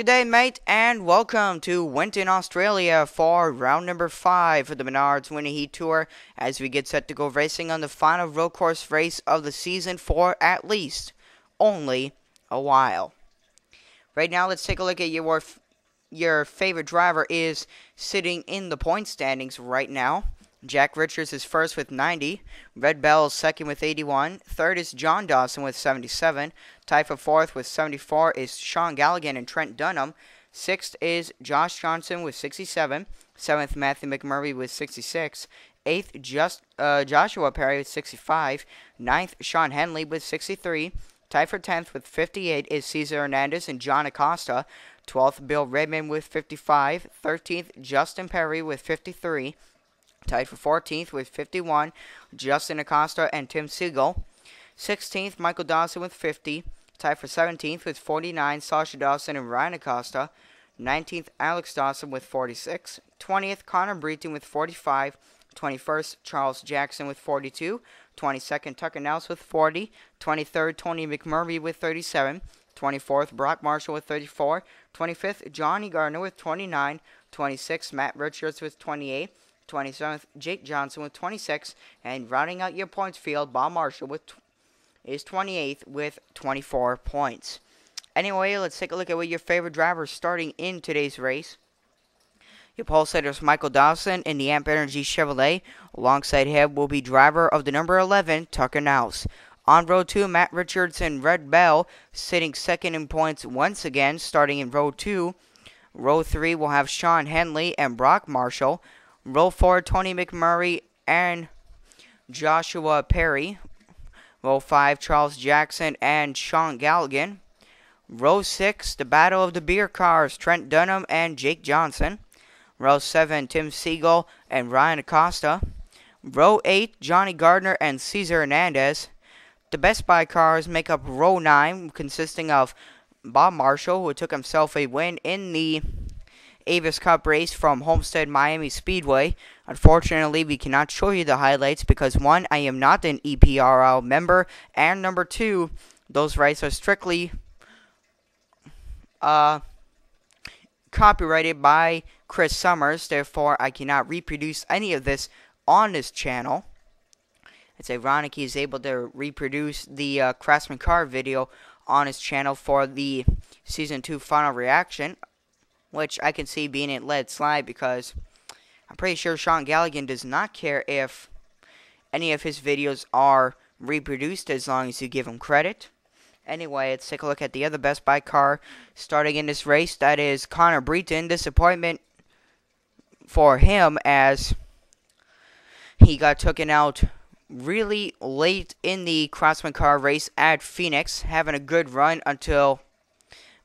Good day, mate, and welcome to Winton, Australia for round number 5 of the Menards Winning Heat Tour as we get set to go racing on the final road course race of the season for at least only a while. Right now, let's take a look at your favorite driver is sitting in the point standings right now. Jack Richards is first with 90. Red Bell is second with 81. Third is John Dawson with 77. Tied for fourth with 74 is Sean Galligan and Trent Dunham. Sixth is Josh Johnson with 67. Seventh, Matthew McMurray with 66. Eighth, Joshua Perry with 65. Ninth, Sean Henley with 63. Tied for 10th with 58 is Cesar Hernandez and John Acosta. 12th, Bill Redmond with 55. 13th, Justin Perry with 53. Tied for 14th with 51, Justin Acosta and Tim Siegel. 16th, Michael Dawson with 50. Tied for 17th with 49, Sasha Dawson and Ryan Acosta. 19th, Alex Dawson with 46. 20th, Connor Breton with 45. 21st, Charles Jackson with 42. 22nd, Tucker Nels with 40. 23rd, Tony McMurray with 37. 24th, Brock Marshall with 34. 25th, Johnny Gardner with 29. 26th, Matt Richards with 28. 27th, Jake Johnson with 26, and rounding out your points field, Bob Marshall is 28th with 24 points. Anyway, let's take a look at what your favorite driver is starting in today's race. Your pole setter is Michael Dawson in the Amp Energy Chevrolet. Alongside him will be driver of the number 11, Tucker Nels. On row 2, Matt Richards and Red Bell sitting second in points once again, starting in row 2. Row 3 will have Sean Henley and Brock Marshall. Row 4, Tony McMurray and Joshua Perry. Row 5, Charles Jackson and Sean Galligan. Row 6, the Battle of the Beer Cars, Trent Dunham and Jake Johnson. Row 7, Tim Siegel and Ryan Acosta. Row 8, Johnny Gardner and Cesar Hernandez. The Best Buy cars make up row 9, consisting of Bob Marshall, who took himself a win in the Avis Cup race from Homestead Miami Speedway. Unfortunately, we cannot show you the highlights because 1, I am not an HTFRA member, and number 2, those rights are strictly copyrighted by Chris Summers. Therefore, I cannot reproduce any of this on this channel. It's ironic he is able to reproduce the Craftsman car video on his channel for the Season 2 final reaction, which I can see being let slide because I'm pretty sure Sean Galligan does not care if any of his videos are reproduced as long as you give him credit. Anyway, let's take a look at the other Best Buy car starting in this race. That is Connor Breton. Disappointment for him as he got taken out really late in the Craftsman car race at Phoenix, having a good run until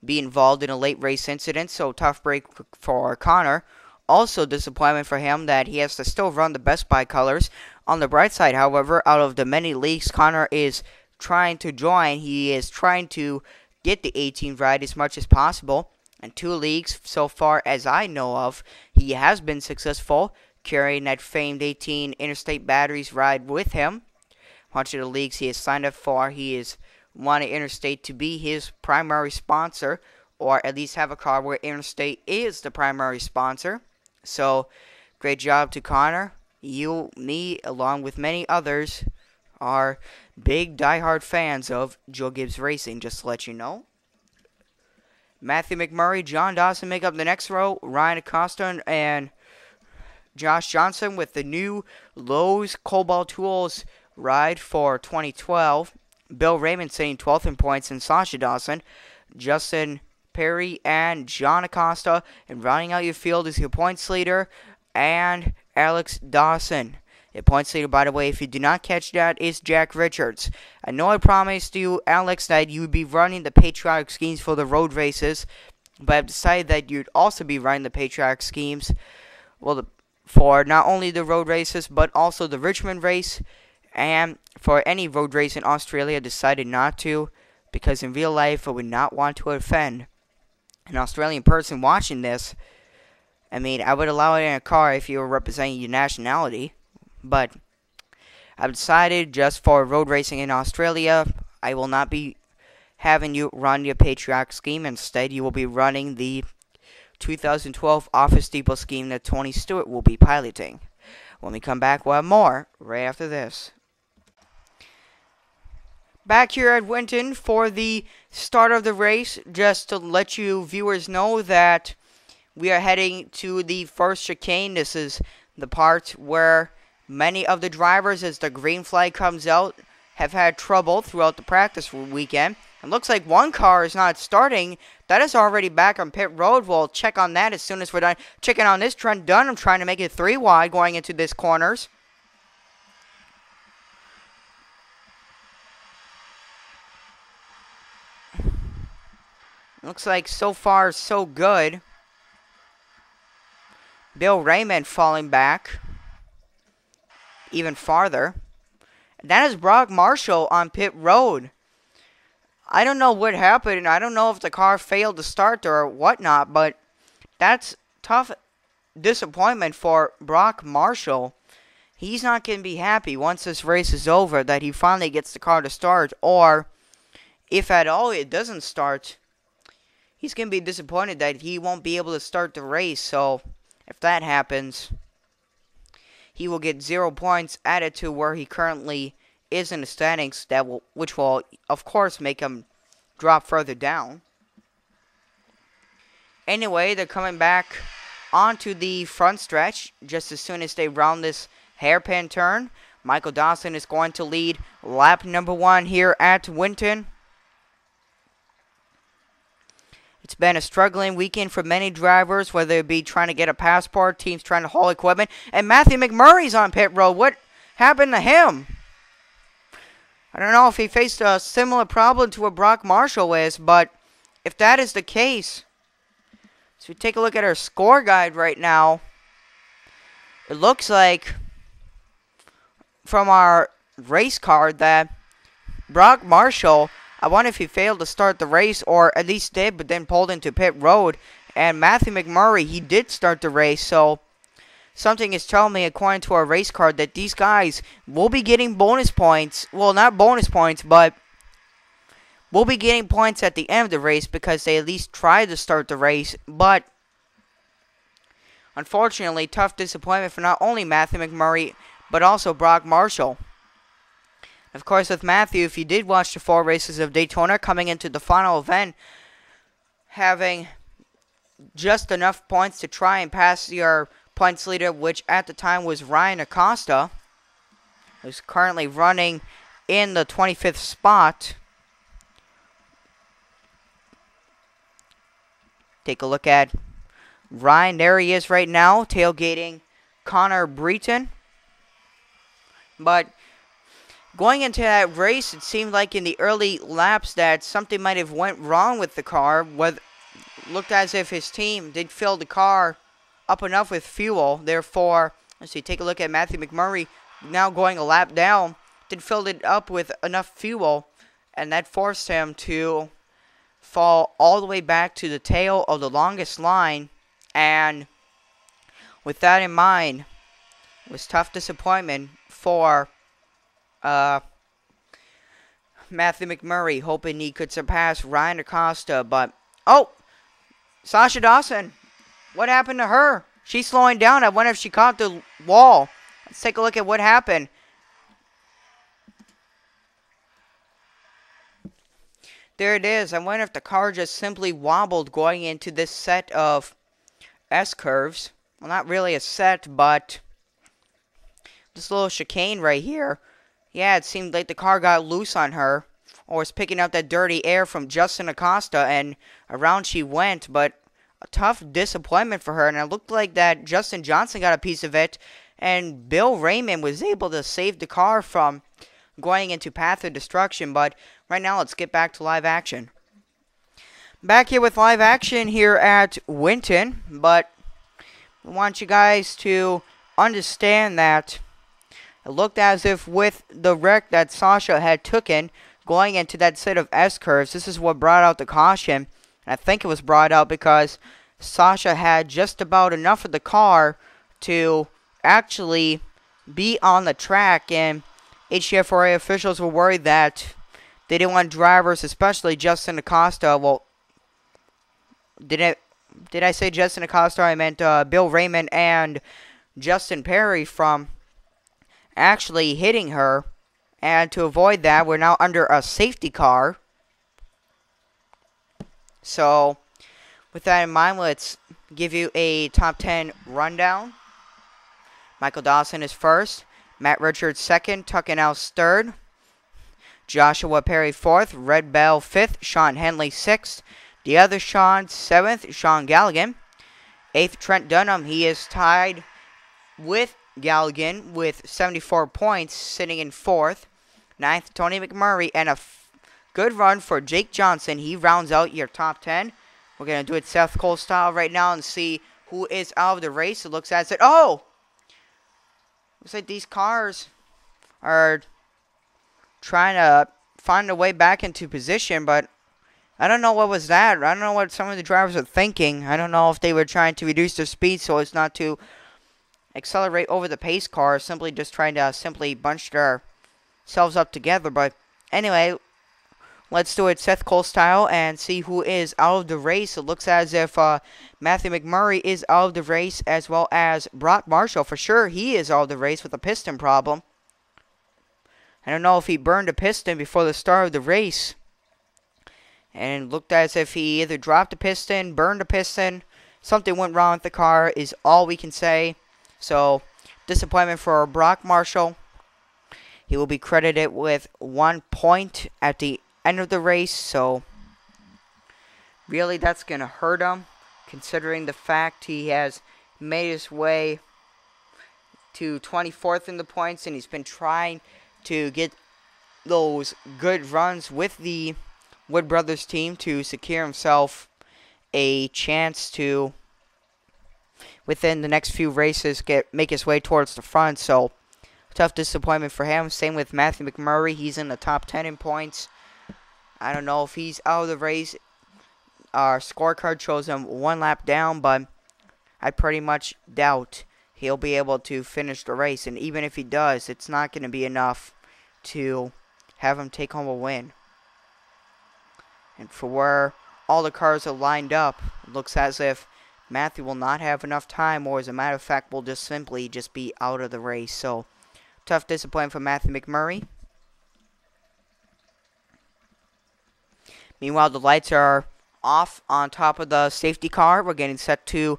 be involved in a late race incident, so tough break for Connor. Also disappointment for him that he has to still run the Best Buy colors. On the bright side, however, out of the many leagues Connor is trying to join, he is trying to get the 18 ride as much as possible. And 2 leagues, so far as I know of, he has been successful carrying that famed 18 Interstate Batteries ride with him. Much of the leagues he has signed up for, he is wanted Interstate to be his primary sponsor, or at least have a car where Interstate is the primary sponsor. So, great job to Connor. You, me, along with many others, are big diehard fans of Joe Gibbs Racing, just to let you know. Matthew McMurray, John Dawson make up the next row. Ryan Acosta and Josh Johnson with the new Lowe's Cobalt Tools ride for 2012. Bill Raymond sitting 12th in points, and Sasha Dawson, Justin Perry, and John Acosta. And rounding out your field is your points leader, and Alex Dawson. Your points leader, by the way, if you do not catch that, is Jack Richards. I know I promised you, Alex, that you would be running the patriotic schemes for the road races, but I've decided that you'd also be running the patriotic schemes, for not only the road races, but also the Richmond race. And for any road race in Australia, I decided not to, because in real life I would not want to offend an Australian person watching this. I mean, I would allow it in a car if you were representing your nationality, but I've decided just for road racing in Australia, I will not be having you run your Patriot scheme. Instead, you will be running the 2012 Office Depot scheme that Tony Stewart will be piloting. When we come back, we'll have more right after this. Back here at Winton for the start of the race, just to let you viewers know that we are heading to the first chicane. This is the part where many of the drivers, as the green flag comes out, have had trouble throughout the practice weekend. It looks like one car is not starting. That is already back on pit road. We'll check on that as soon as we're done. Checking on this Trent Dunham, trying to make it 3 wide going into this corners. Looks like so far so good. Bill Raymond falling back even farther. That is Brock Marshall on pit road. I don't know what happened. I don't know if the car failed to start or whatnot, but that's tough disappointment for Brock Marshall. He's not going to be happy once this race is over that he finally gets the car to start, or if at all it doesn't start, he's going to be disappointed that he won't be able to start the race. So if that happens, he will get 0 points added to where he currently is in the standings, which will, of course, make him drop further down. Anyway, they're coming back onto the front stretch just as soon as they round this hairpin turn. Michael Dawson is going to lead lap number 1 here at Winton. It's been a struggling weekend for many drivers, whether it be trying to get a passport, teams trying to haul equipment, and Matthew McMurray's on pit road. What happened to him? I don't know if he faced a similar problem to what Brock Marshall is, but if that is the case, so we take a look at our score guide right now. It looks like from our race card that Brock Marshall, I wonder if he failed to start the race, or at least did, but then pulled into pit road. And Matthew McMurray, he did start the race, so something is telling me, according to our race card, that these guys will be getting bonus points. Well, not bonus points, but will be getting points at the end of the race because they at least tried to start the race. But unfortunately, tough disappointment for not only Matthew McMurray, but also Brock Marshall. Of course, with Matthew, if you did watch the 4 races of Daytona, coming into the final event, having just enough points to try and pass your points leader, which at the time was Ryan Acosta, who's currently running in the 25th spot. Take a look at Ryan. There he is right now, tailgating Connor Breton. But going into that race, it seemed like in the early laps that something might have went wrong with the car. Looked as if his team did fill the car up enough with fuel. Therefore, let's see, take a look at Matthew McMurray now going a lap down. Did fill it up with enough fuel, and that forced him to fall all the way back to the tail of the longest line. And with that in mind, it was tough disappointment for Matthew McMurray, hoping he could surpass Ryan Acosta. But, oh, Sasha Dawson, what happened to her? She's slowing down. I wonder if she caught the wall. Let's take a look at what happened. There it is. I wonder if the car just simply wobbled going into this set of S-curves. Well, not really a set, but this little chicane right here. Yeah, it seemed like the car got loose on her, or was picking up that dirty air from Justin Acosta, and around she went. But a tough disappointment for her, and it looked like that Justin Johnson got a piece of it, and Bill Raymond was able to save the car from going into path of destruction. But right now, let's get back to live action. Back here with live action here at Winton, but I want you guys to understand that it looked as if with the wreck that Sasha had taken going into that set of S-curves, this is what brought out the caution. And I think it was brought out because Sasha had just about enough of the car to actually be on the track, and HTFRA officials were worried that they didn't want drivers, especially Justin Acosta. Well, did I say Justin Acosta? I meant Bill Raymond and Justin Perry from actually hitting her. And to avoid that, we're now under a safety car. So, with that in mind, let's give you a top 10 rundown. Michael Dawson is first. Matt Richards second. Tuck and House third. Joshua Perry fourth. Red Bell fifth. Sean Henley sixth. The other Sean seventh. Sean Galligan. Eighth, Trent Dunham. He is tied with Galligan with 74 points, sitting in fourth. Ninth, Tony McMurray. And a good run for Jake Johnson. He rounds out your top 10. We're going to do it Seth Cole style right now and see who is out of the race. It looks as if... Oh! Looks like these cars are trying to find a way back into position, but I don't know what was that. I don't know what some of the drivers are thinking. I don't know if they were trying to reduce their speed so as not to accelerate over the pace car, simply just trying to simply bunch themselves up together. But anyway, let's do it Seth Cole style and see who is out of the race. It looks as if Matthew McMurray is out of the race, as well as Brock Marshall. For sure, he is out of the race with a piston problem. I don't know if he burned a piston before the start of the race. And it looked as if he either dropped a piston, burned a piston. Something went wrong with the car is all we can say. So, disappointment for Brock Marshall. He will be credited with 1 point at the end of the race. So, really that's going to hurt him, considering the fact he has made his way to 24th in the points. And he's been trying to get those good runs with the Wood Brothers team to secure himself a chance to, within the next few races, make his way towards the front. So, tough disappointment for him. Same with Matthew McMurray. He's in the top 10 in points. I don't know if he's out of the race. Our scorecard shows him 1 lap down, but I pretty much doubt he'll be able to finish the race. And even if he does, it's not going to be enough to have him take home a win. And for where all the cars are lined up, it looks as if Matthew will not have enough time, or as a matter of fact, will just simply be out of the race. So, tough disappointment for Matthew McMurray. Meanwhile, the lights are off on top of the safety car. We're getting set to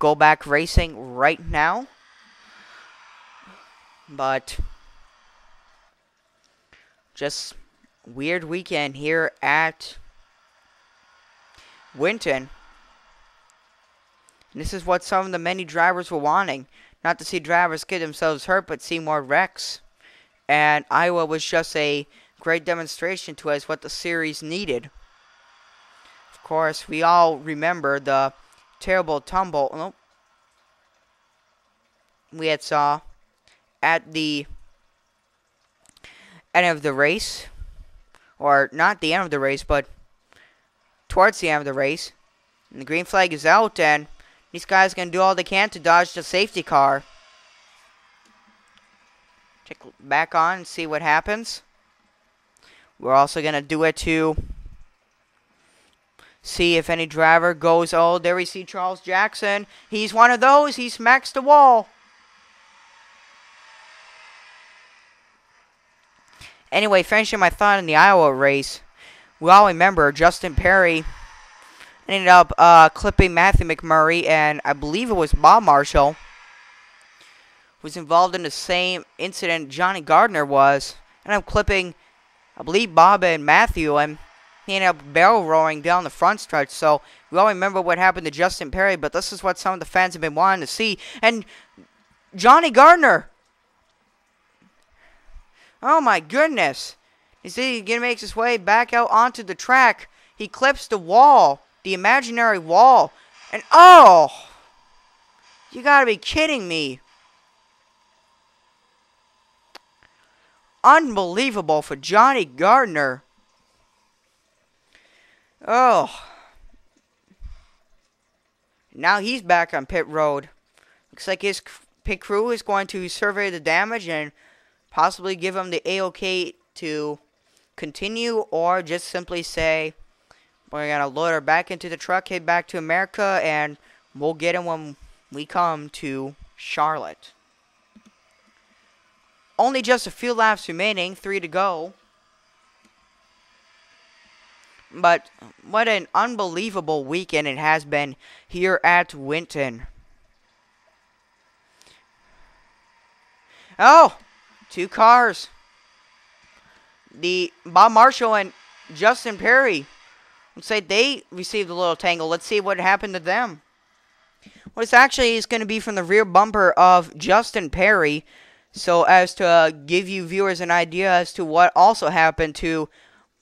go back racing right now. But just weird weekend here at Winton. And this is what some of the many drivers were wanting. Not to see drivers get themselves hurt, but see more wrecks. And Iowa was just a great demonstration to us what the series needed. Of course, we all remember the terrible tumble we had saw at the end of the race. Or not the end of the race, but towards the end of the race. And the green flag is out, and these guys are going to do all they can to dodge the safety car. Check back on and see what happens. We're also going to do it to see if any driver goes, oh, there we see Charles Jackson. He's one of those. He smacks the wall. Anyway, finishing my thought in the Iowa race. We all remember Justin Perry ended up clipping Matthew McMurray, and I believe it was Bob Marshall was involved in the same incident Johnny Gardner was. And I'm clipping, I believe, Bob and Matthew, and he ended up barrel rolling down the front stretch. So we all remember what happened to Justin Perry, but this is what some of the fans have been wanting to see. And Johnny Gardner, oh my goodness. You see, he makes his way back out onto the track. He clips the wall, the imaginary wall. And oh, you gotta be kidding me. Unbelievable for Johnny Gardner. Oh. Now he's back on pit road. Looks like his pit crew is going to survey the damage and possibly give him the A-OK to continue or just simply say, we're going to load her back into the truck, head back to America, and we'll get him when we come to Charlotte. Only just a few laps remaining, 3 to go. But what an unbelievable weekend it has been here at Winton. Oh, 2 cars. The Bob Marshall and Justin Perry. Looks like they received a little tangle. Let's see what happened to them. Well, this actually is going to be from the rear bumper of Justin Perry. So as to give you viewers an idea as to what also happened to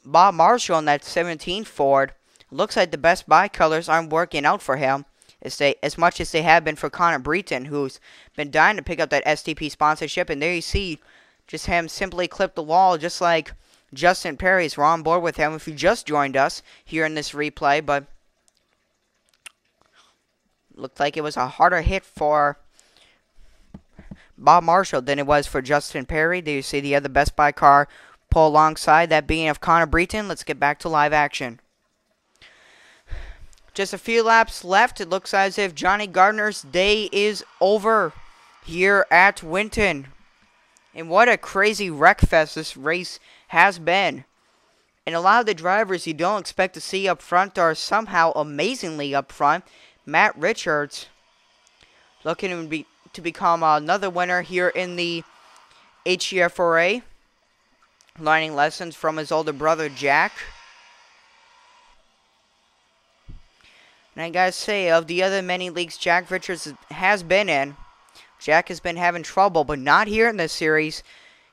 Bob Marshall in that 17 Ford. Looks like the Best Buy colors aren't working out for him as much as they have been for Connor Breton, who's been dying to pick up that STP sponsorship. And there you see just him simply clip the wall, just like Justin Perry's. We're on board with him if you just joined us here in this replay, but looked like it was a harder hit for Bob Marshall than it was for Justin Perry. There you see the other Best Buy car pull alongside, that being of Connor Breton. Let's get back to live action. Just a few laps left. It looks as if Johnny Gardner's day is over here at Winton. And what a crazy wreckfest this race has been. And a lot of the drivers you don't expect to see up front are somehow amazingly up front. Matt Richards looking to become another winner here in the HTFRA. Learning lessons from his older brother, Jack. And I gotta say, of the other many leagues Jack Richards has been in, Jack has been having trouble, but not here in this series.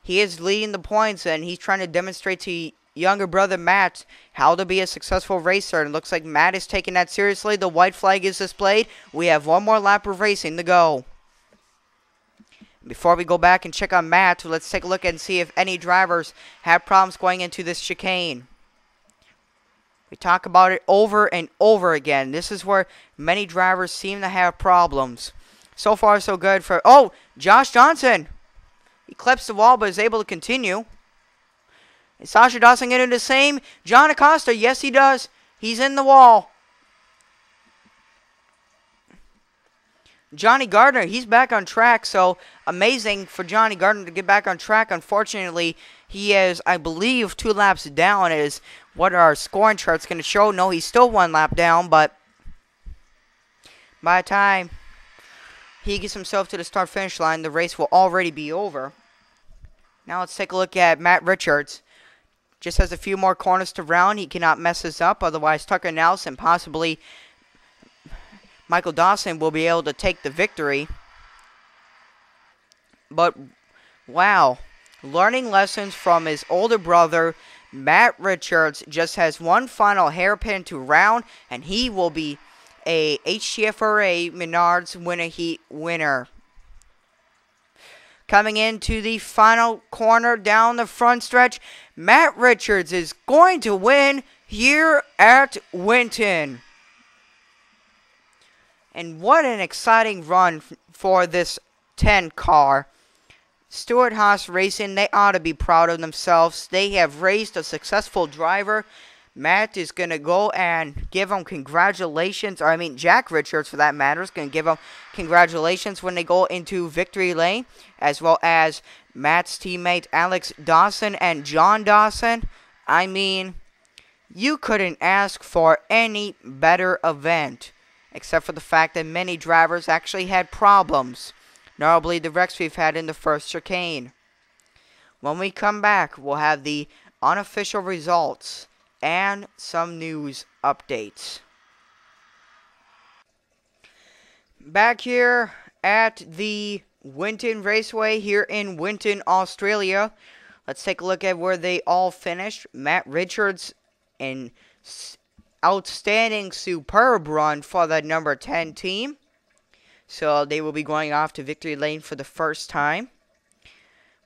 He is leading the points, and he's trying to demonstrate to younger brother Matt how to be a successful racer. And it looks like Matt is taking that seriously. The white flag is displayed. We have one more lap of racing to go. Before we go back and check on Matt, let's take a look and see if any drivers have problems going into this chicane. We talk about it over and over again. This is where many drivers seem to have problems. So far, so good for... Oh, Josh Johnson. He clips the wall, but is able to continue. Is Sasha Dawson getting the same? John Acosta, yes, he does. He's in the wall. Johnny Gardner, he's back on track, so amazing for Johnny Gardner to get back on track. Unfortunately, he is, I believe, 2 laps down is what our scoring chart's going to show. No, he's still 1 lap down, but by the time he gets himself to the start-finish line, the race will already be over. Now let's take a look at Matt Richards. Just has a few more corners to round. He cannot mess this up, otherwise Tucker Nelson, possibly Michael Dawson, will be able to take the victory. But, wow. Learning lessons from his older brother, Matt Richards, just has one final hairpin to round, and he will be a HTFRA Menards Winter Heat winner. Coming into the final corner down the front stretch, Matt Richards is going to win here at Winton. And what an exciting run for this 10 car. Stewart-Haas Racing, they ought to be proud of themselves. They have raised a successful driver. Matt is going to go and give him congratulations. Or I mean, Jack Richards, for that matter, is going to give him congratulations when they go into victory lane. As well as Matt's teammate Alex Dawson and John Dawson. I mean, you couldn't ask for any better event. Except for the fact that many drivers actually had problems. Notably the wrecks we've had in the first chicane. When we come back, we'll have the unofficial results and some news updates. Back here at the Winton Raceway here in Winton, Australia. Let's take a look at where they all finished. Matt Richards in outstanding, superb run for the number 10 team. So they will be going off to victory lane for the first time.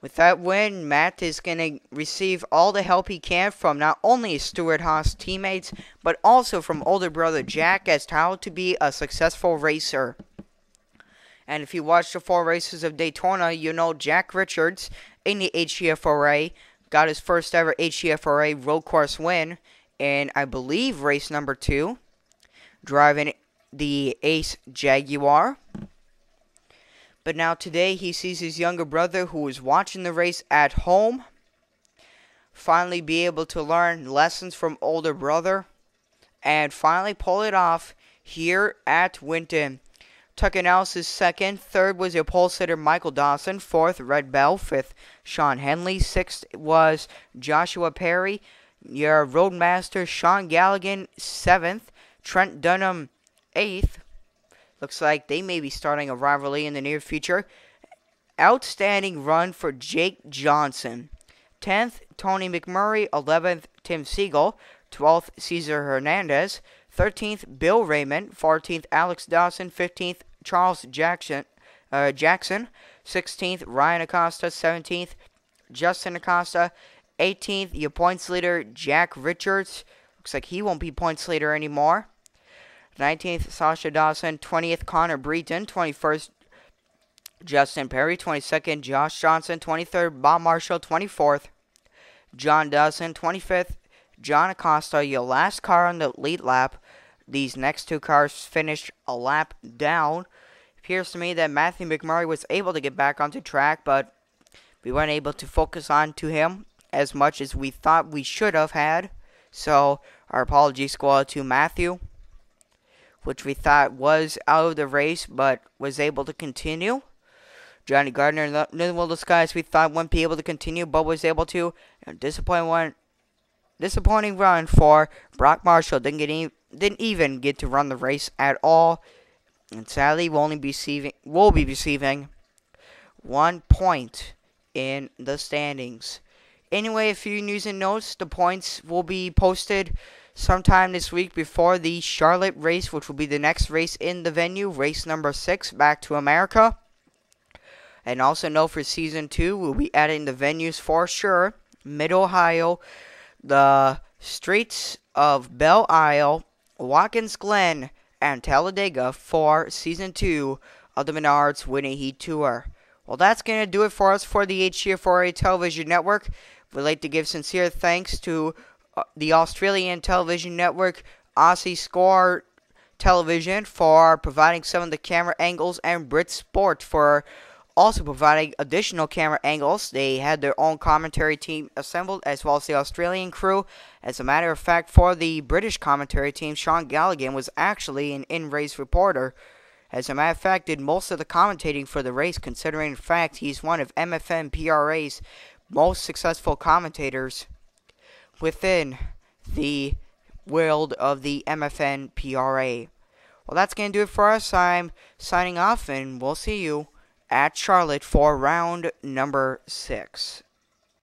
With that win, Matt is going to receive all the help he can from not only his Stewart-Haas teammates, but also from older brother Jack as to how to be a successful racer. And if you watch the 4 races of Daytona, you know Jack Richards in the HTFRA got his first ever HTFRA road course win in, I believe, race number 2, driving the Ace Jaguar. But now today he sees his younger brother, who was watching the race at home, finally be able to learn lessons from older brother and finally pull it off here at Winton. Tucker Nellis is second. Third was your pole sitter Michael Dawson. Fourth, Red Bell. Fifth, Sean Henley. Sixth was Joshua Perry. Your roadmaster Sean Galligan. Seventh, Trent Dunham. Eighth. Looks like they may be starting a rivalry in the near future. Outstanding run for Jake Johnson. 10th, Tony McMurray. 11th, Tim Siegel. 12th, Cesar Hernandez. 13th, Bill Raymond. 14th, Alex Dawson. 15th, Charles Jackson. 16th, Ryan Acosta. 17th, Justin Acosta. 18th, your points leader, Jack Richards. Looks like he won't be points leader anymore. 19th, Sasha Dawson. 20th, Connor Breton. 21st, Justin Perry. 22nd, Josh Johnson. 23rd, Bob Marshall. 24th, John Dawson. 25th, John Acosta. Your last car on the lead lap. These next two cars finished a lap down. Appears to me that Matthew McMurray was able to get back onto track, but we weren't able to focus on to him as much as we thought we should have had. So our apologies go out to Matthew, which we thought was out of the race, but was able to continue. Johnny Gardner, another one of those guys we thought wouldn't be able to continue, but was able to. Disappointing run for Brock Marshall. Didn't even get to run the race at all, and sadly will be receiving 1 point in the standings. Anyway, a few news and notes. The points will be posted sometime this week before the Charlotte race, which will be the next race in the venue, race number 6, Back to America. And also know for season 2, we'll be adding the venues for sure. Mid-Ohio, the streets of Belle Isle, Watkins Glen, and Talladega for season 2 of the Menards Winning Heat Tour. Well, that's going to do it for us for the HTFRA television network. We'd like to give sincere thanks to the Australian television network, Aussie Score Television, for providing some of the camera angles, and Brit Sport for also providing additional camera angles. They had their own commentary team assembled, as well as the Australian crew. As a matter of fact, for the British commentary team, Sean Galligan was actually an in-race reporter. As a matter of fact, did most of the commentating for the race, considering the fact he's one of MFN-PRA's most successful commentators within the world of the MFN-PRA. Well, that's going to do it for us. I'm signing off, and we'll see you at Charlotte for round number 6.